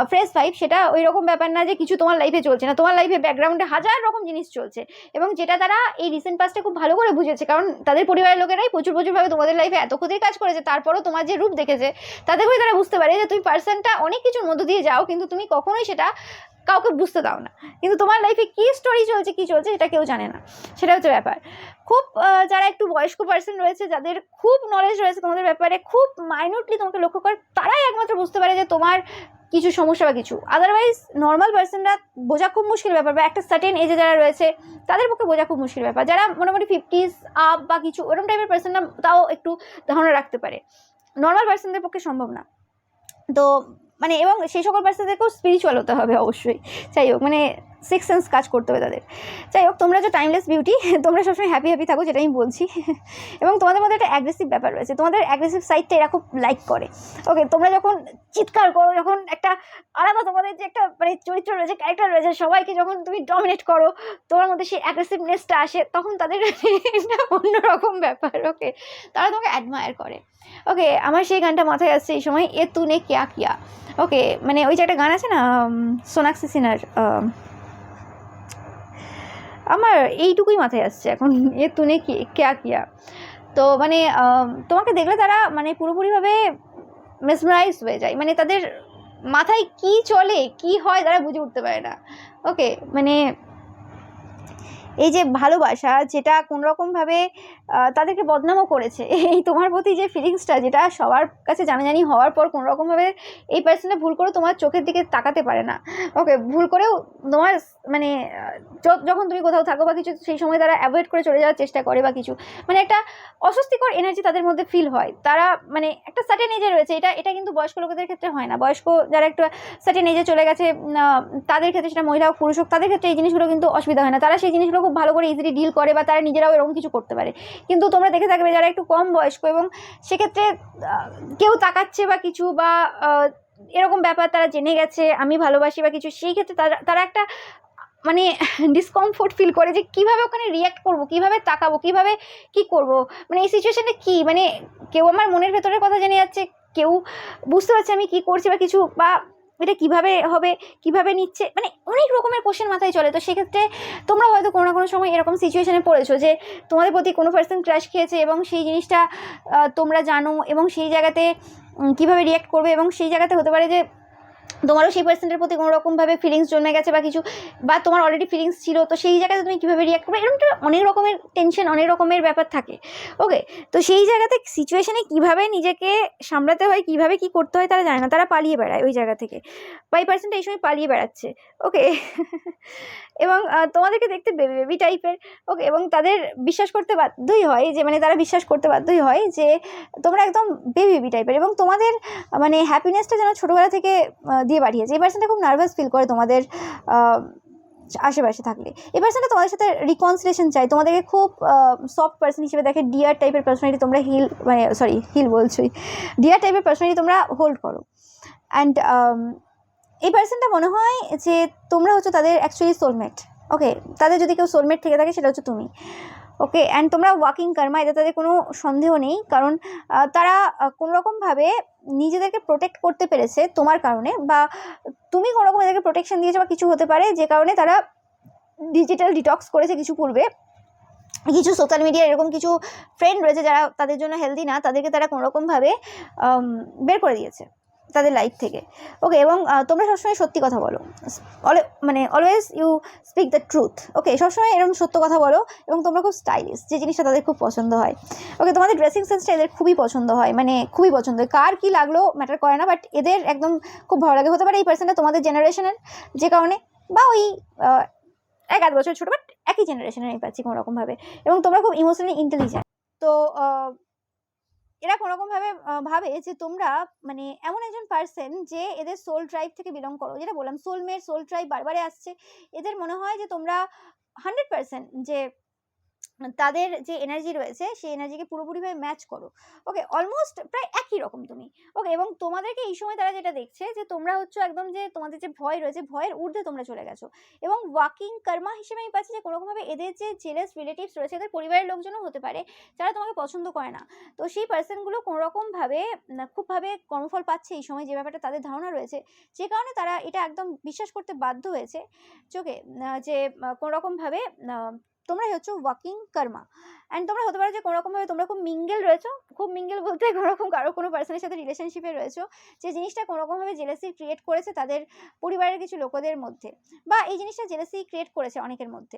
ফ্রেশ ভাইব। সেটা ওই রকম ব্যাপার না যে কিছু তোমার লাইফে চলছে না, তোমার লাইফে ব্যাকগ্রাউন্ডে হাজার রকম জিনিস চলছে, এবং যেটা তারা এই রিসেন্ট পাস্টে খুব ভালো করে বুঝেছে, কারণ তাদের পরিবারের লোকেরাই প্রচুরভাবে তোমাদের লাইফে এত ক্ষতির কাজ করেছে, তারপরও তোমার যে রূপ দেখেছে তাতে করে তারা বুঝতে পারে যে তুমি পার্সনটা অনেক কিছুর মধ্য দিয়ে যাও, কিন্তু তুমি কখনোই সেটা কাউকে বুঝতে দাও না, কিন্তু তোমার লাইফে কী স্টোরি চলছে কী চলছে সেটা কেউ জানে না। সেটা হচ্ছে ব্যাপার। খুব যারা একটু বয়স্ক পার্সন রয়েছে, যাদের খুব নলেজ রয়েছে তোমাদের ব্যাপারে, খুব মাইনিউটলি তোমাকে লক্ষ্য করে, তারাই একমাত্র বুঝতে পারে যে তোমার কিছু সমস্যা বা কিছু, আদারওয়াইজ নর্মাল পার্সনরা বোঝা খুব মুশকিল ব্যাপার, বা একটা সার্টেন এজে যারা রয়েছে তাদের পক্ষে বোঝা খুব মুশকিল ব্যাপার। যারা মোটামুটি 50s আপ বা কিছু ওরকম টাইপের পার্সনরা তাও একটু ধারণা রাখতে পারে, নর্মাল পার্সনদের পক্ষে সম্ভব না। তো মানে এবং সেই সকল পার্সনদেরকেও স্পিরিচুয়াল হতে হবে অবশ্যই, যাই হোক মানে সিক্স সেন্স কাজ করতে হবে তাদের। যাই হোক, তোমরা যে টাইমলেস বিউটি, তোমরা সবসময় হ্যাপি থাকো, যেটা আমি বলছি। এবং তোমাদের মধ্যে একটা অ্যাগ্রেসিভ ব্যাপার রয়েছে, তোমাদের অ্যাগ্রেসিভ সাইডটা এরা খুব লাইক করে। ওকে, তোমরা যখন চিৎকার করো, যখন একটা আলাদা তোমাদের যে একটা মানে চরিত্র রয়েছে, ক্যারেক্টার রয়েছে, সবাইকে যখন তুমি ডমিনেট করো, তোমার মধ্যে সেই অ্যাগ্রেসিভনেসটা আসে, তখন তাদের একটা অন্যরকম ব্যাপার। ওকে, তারা তোমাকে অ্যাডমায়ার করে। ওকে, আমার সেই গানটা মাথায় আসছে এই সময়, এ তুনে কিয়া কিয়া। ওকে, মানে ওই যে একটা গান আছে না সোনাক্ষী সিনহার, আমার এইটুকুই মাথায় আসছে এখন, এ তুনে কিয়া কিয়া। তো মানে তোমাকে দেখলে তারা মানে পুরোপুরিভাবে মেসমারাইজ হয়ে যায়, মানে তাদের মাথায় কি চলে কি হয় তারা বুঝে উঠতে পারে না। ওকে, মানে এই যে ভালোবাসা যেটা কোনোরকমভাবে তাদেরকে বদনামও করেছে, এই তোমার প্রতি যে ফিলিংসটা যেটা সবার কাছে জানাজানি হওয়ার পর কোনোরকমভাবে এই পার্সনটা ভুল করে তোমার চোখের দিকে তাকাতে পারে না। ওকে, ভুল করেও তোমার মানে যখন তুমি কোথাও থাকো বা কিছু, সেই সময় তারা অ্যাভয়েড করে চলে যাওয়ার চেষ্টা করে বা কিছু, মানে একটা অস্বস্তিকর এনার্জি তাদের মধ্যে ফিল হয়। তারা মানে একটা সার্টেন এজে রয়েছে, এটা কিন্তু বয়স্ক লোকেদের ক্ষেত্রে হয় না। বয়স্ক যারা একটু সার্টেন এজে চলে গেছে তাদের ক্ষেত্রে, সেটা মহিলা হোক পুরুষ হোক, তাদের ক্ষেত্রে এই জিনিসগুলো কিন্তু অসুবিধা হয় না। তারা সেই জিনিসগুলো খুব ভালো করে ইজিলি ডিল করে বা তারা নিজেরাও এরকম কিছু করতে পারে। কিন্তু তোমরা দেখে থাকবে যারা একটু কম বয়স্ক এবং সেক্ষেত্রে কেউ তাকাচ্ছে বা কিছু বা এরকম ব্যাপার তারা জেনে গেছে আমি ভালোবাসি বা কিছু, সেই ক্ষেত্রে তারা একটা মানে ডিসকমফোর্ট ফিল করে যে কীভাবে ওখানে রিয়্যাক্ট করবো, কীভাবে তাকাবো, কীভাবে কি করব, মানে এই সিচুয়েশানে কি, মানে কেউ আমার মনের ভেতরের কথা জেনে যাচ্ছে, কেউ বুঝতে পারছে আমি কি করছি বা কিছু, বা এটা কিভাবে হবে, কিভাবে নিচ্ছে, মানে অনেক রকমের কোশ্চেন মাথায় চলে। তো সেক্ষেত্রে তোমরা হয়তো কোনো না কোনো সময় এরকম সিচুয়েশানে পড়েছো যে তোমাদের প্রতি কোনো পার্সন ক্র্যাশ খেয়েছে এবং সেই জিনিসটা তোমরা জানো এবং সেই জায়গাতে কীভাবে রিয়্যাক্ট করবে, এবং সেই জায়গাতে হতে পারে যে তোমারও সেই পার্সনের প্রতি কোনো রকমভাবে ফিলিংস জন্মে গেছে বা কিছু, বা তোমার অলরেডি ফিলিংস ছিল, তো সেই জায়গাতে তুমি কীভাবে রিয়াক্ট করবে, এরকমটা অনেক রকমের টেনশন, অনেক রকমের ব্যাপার থাকে। ওকে, তো সেই জায়গাতে সিচুয়েশানে কীভাবে নিজেকে সামলাতে হয়, কীভাবে কি করতে হয় তারা জানে না, তারা পালিয়ে বেড়ায় ওই জায়গা থেকে, বা এই পার্সনটা এই সময় পালিয়ে বেড়াচ্ছে। ওকে এবং তোমাদেরকে দেখতে বেবি বেবি টাইপের। ওকে, এবং তাদের বিশ্বাস করতে বাধ্যই হয় যে, মানে তারা বিশ্বাস করতে বাধ্যই হয় যে তোমরা একদম বেবি বেবি টাইপের, এবং তোমাদের মানে হ্যাপিনেসটা যেন ছোটোবেলা থেকে দিয়ে বাড়িয়েছে। এই পার্সনটা খুব নার্ভাস ফিল করে তোমাদের আশেপাশে থাকলে। এই পার্সনটা তোমাদের সাথে রিকনসিলেশন চাই, তোমাদেরকে খুব সফট পার্সন হিসেবে দেখে, ডিয়ার টাইপের পার্সোনালিটি তোমরা হিল বলছোই, ডিয়ার টাইপের পার্সোনালিটি তোমরা হোল্ড করো। অ্যান্ড এই পার্সনটা মনে হয় যে তোমরা হচ্ছে তাদের অ্যাকচুয়ালি সোলমেট। ওকে, তাদের যদি কেউ সোলমেট থেকে থাকে সেটা হচ্ছে তুমি। ওকে, অ্যান্ড তোমরা ওয়াকিং কার্মা, এতে তাদের কোনো সন্দেহ নেই, কারণ তারা কোনোরকমভাবে নিজেদেরকে প্রোটেক্ট করতে পেরেছে তোমার কারণে, বা তুমি কোনোরকম এদেরকে প্রোটেকশন দিয়েছো বা কিছু হতে পারে, যে কারণে তারা ডিজিটাল ডিটক্স করেছে কিছু পূর্বে। কিছু সোশ্যাল মিডিয়া এরকম কিছু ফ্রেন্ড রয়েছে যারা তাদের জন্য হেলদি না, তাদেরকে তারা কোনোরকমভাবে বের করে দিয়েছে তাদের লাইফ থেকে। ওকে, এবং তোমরা সবসময় সত্যি কথা বলো, মানে always you speak the truth. Okay, সবসময় এরকম সত্য কথা বলো, এবং তোমরা খুব স্টাইলিশ, যে জিনিসটা তাদের খুব পছন্দ হয়। ওকে, তোমাদের ড্রেসিং সেন্সটা এদের খুবই পছন্দ হয়, মানে খুবই পছন্দ হয়, কার কী লাগলো ম্যাটার করে না, বাট এদের একদম খুব ভালো লাগে। হতে পারে এই পার্সনটা তোমাদের জেনারেশনের, যে কারণে, বা ওই 1-8 বছর ছোটো, বাট একই জেনারেশনের আমি পাচ্ছি কোনোরকমভাবে, এবং তোমরা খুব ইমোশনালি ইন্টেলিজেন্ট। তো এরা কোনোরকমভাবে ভাবে যে তোমরা মানে এমন একজন পার্সন যে এদের সোল ট্রাইব থেকে বিলং করো, যেটা বললাম সোলমেট, সোল ট্রাইব বারবারে আসছে। এদের মনে হয় যে তোমরা 100% যে তাদের যে এনার্জি রয়েছে সেই এনার্জিকে পুরোপুরিভাবে ম্যাচ করো। ওকে, অলমোস্ট প্রায় একই রকম তুমি। ওকে, এবং তোমাদেরকে এই সময় তারা যেটা দেখছে যে তোমরা হচ্ছে একদম, যে তোমাদের যে ভয় রয়েছে, ভয়ের ঊর্ধ্বে তোমরা চলে গেছো, এবং ওয়াকিং কর্মা হিসেবে আমি পাচ্ছি যে কোনোরকমভাবে এদের যে জেলাস রিলেটিভস রয়েছে, এদের পরিবারের লোকজনও হতে পারে যারা তোমাকে পছন্দ করে না। তো সেই পার্সনগুলো কোনোরকমভাবে খুবভাবে কর্মফল পাচ্ছে এই সময়, যে ব্যাপারটা তাদের ধারণা রয়েছে, যে কারণে তারা এটা একদম বিশ্বাস করতে বাধ্য হয়েছে চোখে, যে কোনোরকমভাবে তোমরাই হচ্ছে ওয়াকিং কর্মা। অ্যান্ড তোমরা হতে পারো যে কোনোরকমভাবে তোমরা খুব মিঙ্গেল রয়েছো, খুব মিঙ্গেল বলতে কোনোরকম কারো কোনো পার্সনের সাথে রিলেশনশিপে রয়েছো, যে জিনিসটা কোনোরকমভাবে জেলাসি ক্রিয়েট করেছে তাদের পরিবারের কিছু লোকদের মধ্যে, বা এই জিনিসটা জেলাসি ক্রিয়েট করেছে অনেকের মধ্যে।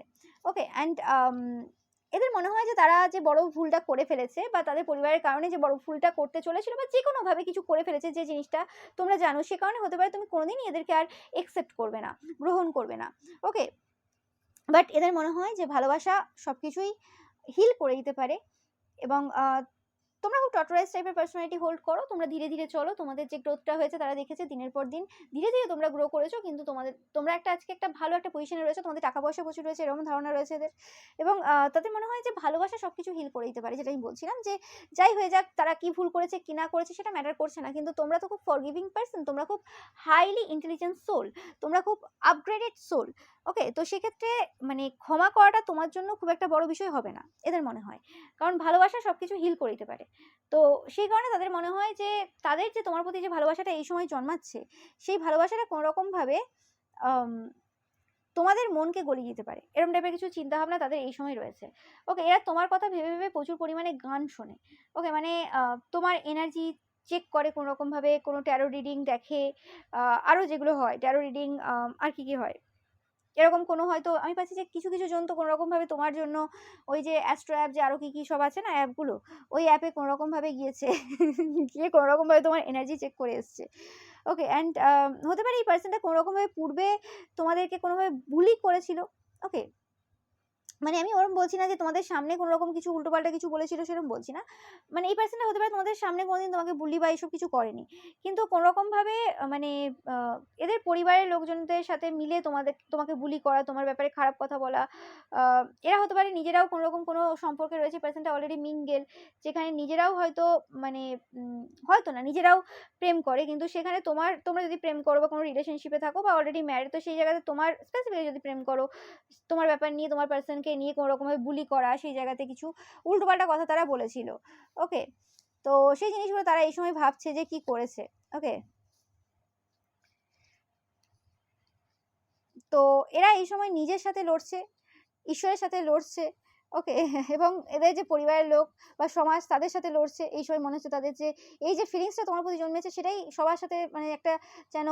ওকে, অ্যান্ড এদের মনে হয় যে তারা যে বড় ভুলটা করে ফেলেছে, বা তাদের পরিবারের কারণে যে বড় ভুলটা করতে চলেছিল, বা যে কোনোভাবে কিছু করে ফেলেছে, যে জিনিসটা তোমরা জানো, সে কারণে হতে পারে তুমি কোনোদিনই এদেরকে আর একসেপ্ট করবে না, গ্রহণ করবে না। ওকে, বাট এদের মনে হয় যে ভালোবাসা সব কিছুই হিল করে দিতে পারে, এবং তোমরা খুব টর্টোরাইজ টাইপের পার্সোনালিটি হোল্ড করো, তোমরা ধীরে ধীরে চলো, তোমাদের যে গ্রোথটা হয়েছে তারা দেখেছে দিনের পর দিন, ধীরে ধীরে তোমরা গ্রো করেছো, কিন্তু তোমরা আজকে একটা ভালো একটা পজিশনে রয়েছে, তোমাদের টাকা পয়সা প্রচুর রয়েছে, এরকম ধারণা রয়েছে এদের, এবং তাদের মনে হয় যে ভালোবাসা সব কিছু হিল করে দিতে পারে, যেটা আমি বলছিলাম, যে যাই হয়ে যাক, তারা কি ভুল করেছে কি না করেছে সেটা ম্যাটার করছে না, কিন্তু তোমরা তো খুব ফরগিভিং পার্সন, তোমরা খুব হাইলি ইন্টেলিজেন্ট সোল, তোমরা খুব আপগ্রেডেড সোল। ওকে, তো সেক্ষেত্রে মানে ক্ষমা করাটা তোমার জন্য খুব একটা বড় বিষয় হবে না এদের মনে হয়, কারণ ভালোবাসা সব কিছু হিল করে দিতে পারে। তো সেই কারণে তাদের মনে হয় যে তাদের যে তোমার প্রতি যে ভালোবাসাটা এই সময় জন্মাচ্ছে, সেই ভালোবাসাটা কোনোরকমভাবে তোমাদের মনকে গলিয়ে দিতে পারে, এরকম টাইপের কিছু চিন্তাভাবনা তাদের এই সময় রয়েছে। ওকে, এরা তোমার কথা ভেবে ভেবে প্রচুর পরিমাণে গান শোনে। ওকে, মানে তোমার এনার্জি চেক করে কোনোরকমভাবে, কোনো ট্যারো রিডিং দেখে, আরও যেগুলো হয় ট্যারো রিডিং, আর কি কি হয়, এরকম কোনো হয়তো আমি পাচ্ছি যে কিছু কিছু জন তো কোনোরকমভাবে তোমার জন্য ওই যে অ্যাস্ট্রো অ্যাপ যে আরও কী কী সব আছে না অ্যাপগুলো, ওই অ্যাপে কোনোরকমভাবে গিয়েছে গিয়ে কোনোরকমভাবে তোমার এনার্জি চেক করে এসছে। ওকে অ্যান্ড হতে পারে এই পার্সনটা কোনোরকমভাবে পূর্বে তোমাদেরকে কোনোভাবে বুলি করেছিল। ওকে, মানে আমি ওরকম বলছি না যে তোমাদের সামনে কোনো রকম কিছু উল্টোপাল্টা কিছু বলেছিল, সেরকম বলছি না। মানে এই পার্সনটা হতে পারে তোমাদের সামনে কোনোদিন তোমাকে বুলি বা এইসব কিছু করেনি, কিন্তু কোনোরকমভাবে মানে এদের পরিবারের লোকজনদের সাথে মিলে তোমাকে বুলি করা, তোমার ব্যাপারে খারাপ কথা বলা। এরা হতে পারে নিজেরাও কোনো রকম কোনো সম্পর্কে রয়েছে, পার্সনটা অলরেডি মিঙ্গেল, যেখানে নিজেরাও হয়তো মানে হয়তো না নিজেরাও প্রেম করে, কিন্তু সেখানে তোমরা যদি প্রেম করো বা কোনো রিলেশনশিপে থাকো বা অলরেডি ম্যারিড, তো সেই জায়গাতে তোমার স্পেসিফিকলি যদি প্রেম করো, তোমার ব্যাপার নিয়ে তোমার পার্সনকে নিয়ে কোনো রকমভাবে বুলি করা, সেই জায়গাতে কিছু উল্টোপাল্টা কথা তারা বলেছিল। ওকে, তো সেই জিনিসগুলো তারা এই সময় ভাবছে যে কি করেছে। ওকে, তো এরা এই সময় নিজের সাথে লড়ছে, ঈশ্বরের সাথে লড়ছে। ওকে এবং এদের যে পরিবারের লোক বা সমাজ তাদের সাথে লড়ছে। এই সময় মনে হচ্ছে তাদের যে এই যে ফিলিংসটা তোমার প্রতি জন্মেছে, সেটাই সবার সাথে মানে একটা যেন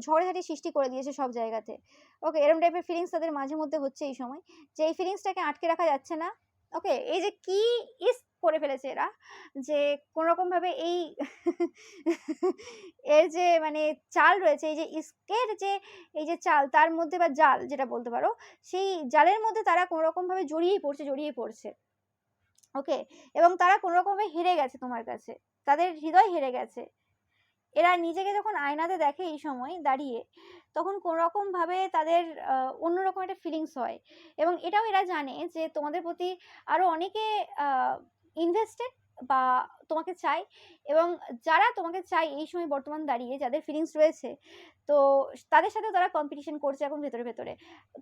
ঝড়ঝাঁটি সৃষ্টি করে দিয়েছে সব জায়গাতে। ওকে, এরকম টাইপের ফিলিংস তাদের মাঝে মধ্যে হচ্ছে এই সময়, যে এই ফিলিংসটাকে আটকে রাখা যাচ্ছে না। ওকে, এই যে কি ইস করে ফেলেছে এরা, যে কোনোরকমভাবে এই এর যে মানে চাল রয়েছে, এই যে ইস্কের যে এই যে চাল তার মধ্যে বা জাল যেটা বলতে পারো, সেই জালের মধ্যে তারা কোনোরকমভাবে জড়িয়ে পড়ছে। ওকে, এবং তারা কোনোরকমভাবে হেরে গেছে তোমার কাছে, তাদের হৃদয় হেরে গেছে। এরা নিজেকে যখন আয়নাতে দেখে এই সময় দাঁড়িয়ে, তখন কোনোরকমভাবে তাদের অন্যরকম একটা ফিলিংস হয়, এবং এটাও এরা জানে যে তোমাদের প্রতি আরও অনেকে ইনভেস্টেড বা তোমাকে চাই, এবং যারা তোমাকে চাই এই সময় বর্তমান দাঁড়িয়ে যাদের ফিলিংস রয়েছে, তো তাদের সাথে তারা কম্পিটিশন করছে এখন ভেতরে ভেতরে।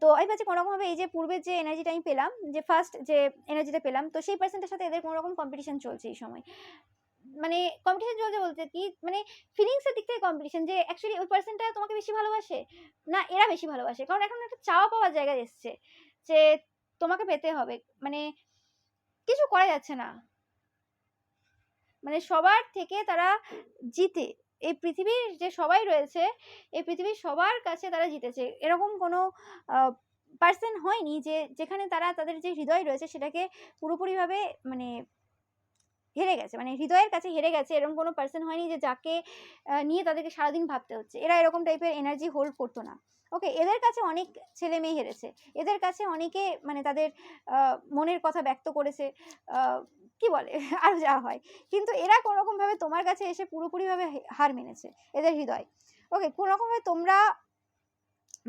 তো আমি ভাবছি কোনোরকমভাবে এই যে পূর্বের যে এনার্জিটা আমি পেলাম, যে ফার্স্ট যে এনার্জিটা পেলাম, তো সেই পার্সেন্টের সাথে এদের কোনোরকম কম্পিটিশন চলছে এই সময়। মানে কম্পিটিশন চলছে বলতে কি, মানে ফিলিংস এর দিক থেকে কম্পিটিশন, যে অ্যাকচুয়ালি ওই পার্সনটা তোমাকে বেশি ভালোবাসে না এরা বেশি ভালোবাসে, কারণ এখন একটা চাওয়া পাওয়ার জায়গায় এসছে যে তোমাকে পেতে হবে, মানে কিছু করা যাচ্ছে না, মানে সবার থেকে তারা জিতে, এই পৃথিবীর যে সবাই রয়েছে, এই পৃথিবীর সবার কাছে তারা জিতেছে, এরকম কোনো পার্সন হয়নি যে যেখানে তারা তাদের যে হৃদয় রয়েছে সেটাকে পুরোপুরিভাবে মানে হেরে গেছে, মানে হৃদয়ের কাছে হেরে গেছে, এরকম কোনো পার্সন হয়নি যে যাকে নিয়ে তাদেরকে সারাদিন ভাবতে হচ্ছে। এরা এরকম টাইপের এনার্জি হোল্ড করতো না। ওকে, এদের কাছে অনেক ছেলে মেয়ে হেরেছে, এদের কাছে অনেকে মানে তাদের মনের কথা ব্যক্ত করেছে, কি বলে আরও যা হয়, কিন্তু এরা কোনোরকমভাবে তোমার কাছে এসে পুরোপুরিভাবে হার মেনেছে এদের হৃদয়। ওকে, কোনোরকমভাবে তোমরা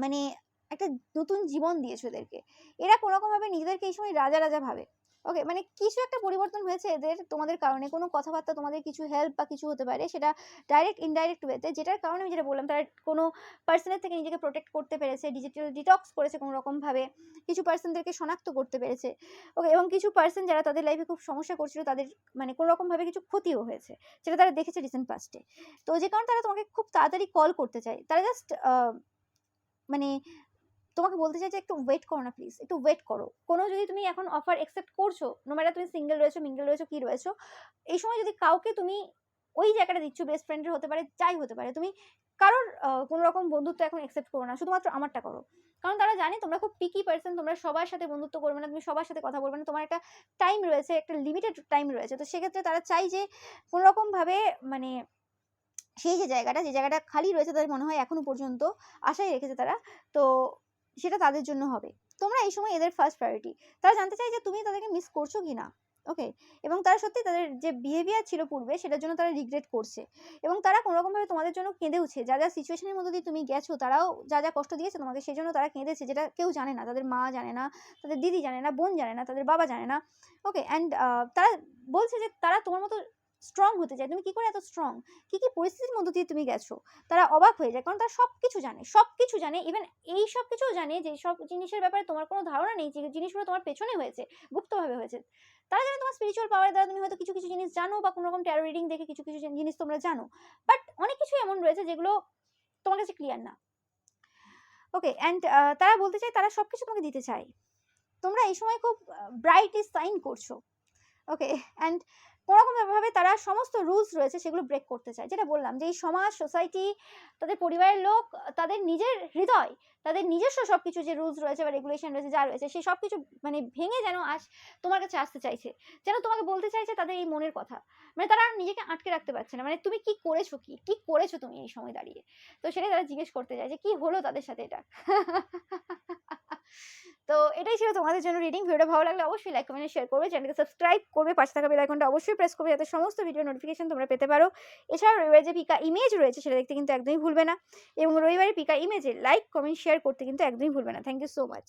মানে একটা নতুন জীবন দিয়েছো এদেরকে, এরা কোনোরকমভাবে নিজেদেরকে এই সময় রাজা রাজা ভাবে। ওকে, মানে কিছু একটা পরিবর্তন হয়েছে এদের তোমাদের কারণে, কোনো কথাবার্তা তোমাদের কিছু হেল্প বা কিছু হতে পারে, সেটা ডাইরেক্ট ইনডাইরেক্ট ওয়েতে, যেটার কারণে আমি যেটা বললাম, তারা কোনো পার্সনের থেকে নিজেকে প্রোটেক্ট করতে পেরেছে, ডিজিটাল ডিটক্স করেছে কোনো রকমভাবে, কিছু পার্সনদেরকে শনাক্ত করতে পেরেছে। ওকে, এবং কিছু পার্সন যারা তাদের লাইফে খুব সমস্যা করছিল, তাদের মানে কোনো রকমভাবে কিছু ক্ষতিও হয়েছে, সেটা তারা দেখেছে রিসেন্ট পাস্টে। তো যে কারণে তারা তোমাকে খুব তাড়াতাড়ি কল করতে চায়, তারা জাস্ট মানে তোমাকে বলতে চাই যে একটু ওয়েট করো না প্লিজ, একটু ওয়েট করো। কোনো যদি তুমি এখন অফার অ্যাকসেপ্ট করছো, নো ম্যাটার তুমি সিঙ্গেল রয়েছো, মিঙ্গেল রয়েছো, কি রয়েছো, এই সময় যদি কাউকে তুমি ওই জায়গাটা দিচ্ছ, বেস্ট ফ্রেন্ডের হতে পারে, যাই হতে পারে, তুমি কারোর কোনো রকম বন্ধুত্ব এখন অ্যাকসেপ্ট করো না, শুধুমাত্র আমারটা করো। কারণ তারা জানে তোমরা খুব পিকি পার্সন, তোমরা সবার সাথে বন্ধুত্ব করবে না, তুমি সবার সাথে কথা বলবে না, তোমার একটা টাইম রয়েছে, একটা লিমিটেড টাইম রয়েছে। তো সেক্ষেত্রে তারা চাই যে কোনো রকমভাবে মানে সেই যে জায়গাটা খালি রয়েছে, তাদের মনে হয় এখনো পর্যন্ত আশাই রেখেছে তারা, তো সেটা তাদের জন্য হবে। তোমরা এই সময় এদের ফার্স্ট প্রায়োরিটি। তারা জানতে চায় যে তুমি তাদেরকে মিস করছো কি না। ওকে, এবং তারা সত্যি তাদের যে বিহেভিয়ার ছিল পূর্বে, সেটার জন্য তারা রিগ্রেট করছে, এবং তারা কোনোরকমভাবে তোমাদের জন্য কেঁদেওছে, যা যা সিচুয়েশনের মধ্যে দিয়ে তুমি গেছো, তারাও যা যা কষ্ট দিয়েছে তোমাকে, সেই জন্য তারা কেঁদেছে, যেটা কেউ জানে না, তাদের মা জানে না, তাদের দিদি জানে না, বোন জানে না, তাদের বাবা জানে না। ওকে, অ্যান্ড তারা বলছে যে তারা তোমার মতো স্ট্রং হতে চায়, তুমি কি করে এত স্ট্রং, কি কি পরিস্থিতির মধ্য দিয়ে তুমি গেছো। তারা অবাক হয়ে যায়, কারণ তারা সব কিছু জানে, ইভেন এই সব কিছুও জানে যে সব জিনিসের ব্যাপারে তোমার কোনো ধারণা নেই, যে জিনিসগুলো তোমার পেছনে হয়েছে, গুপ্তভাবে হয়েছে। তারা জানে তোমার স্পিরিচুয়াল পাওয়ারের দ্বারা তুমি হয়তো কিছু কিছু জিনিস জানো, বা কোনো রকম ট্যারো রিডিং দেখে কিছু কিছু জিনিস তোমরা জানো, বাট অনেক কিছু এমন রয়েছে যেগুলো তোমার কাছে ক্লিয়ার না। ওকে, অ্যান্ড তারা বলতে চায় তারা সব কিছু তোমাকে দিতে চায়। তোমরা এই সময় খুব ব্রাইট সাইন করছো। ওকে, অ্যান্ড কোনোরকমভাবে তারা সমস্ত রুলস রয়েছে সেগুলো ব্রেক করতে চায়। যেটা বললাম যে এই সমাজ, সোসাইটি, তাদের পরিবারের লোক, তাদের নিজের হৃদয়, তাদের নিজস্ব সব কিছু যে রুলস রয়েছে বা রেগুলেশন রয়েছে, যা রয়েছে সেই সব কিছু মানে ভেঙে যেন তোমার কাছে আসতে চাইছে, যেন তোমাকে বলতে চাইছে তাদের এই মনের কথা। মানে তারা আর নিজেকে আটকে রাখতে পারছে না, মানে তুমি কি করেছো, কি করেছো তুমি এই সময় দাঁড়িয়ে। তো সেটাই তারা জিজ্ঞেস করতে চায় যে কি হলো তাদের সাথে এটা। তো এটাই ছিল তোমাদের জন্য রিডিং। ভিডিওটা ভালো লাগলে অবশ্যই লাইক, কমেন্ট, শেয়ার করবে, চ্যানেলকে সাবস্ক্রাইব করবে, পাশে থাকা বেল আইকনটা অবশ্যই প্রেস করবে যাতে সমস্ত ভিডিও নোটিফিকেশন তোমরা পেতে পারো। এছাড়াও রবিবার যে পিকা ইমেজ রয়েছে সেটা দেখতে কিন্তু একদমই ভুলবে না, এবং রবিবারের পিকা ইমেজে লাইক, কমেন্ট, শেয়ার করতে কিন্তু একদমই ভুলবে না। Thank you so much.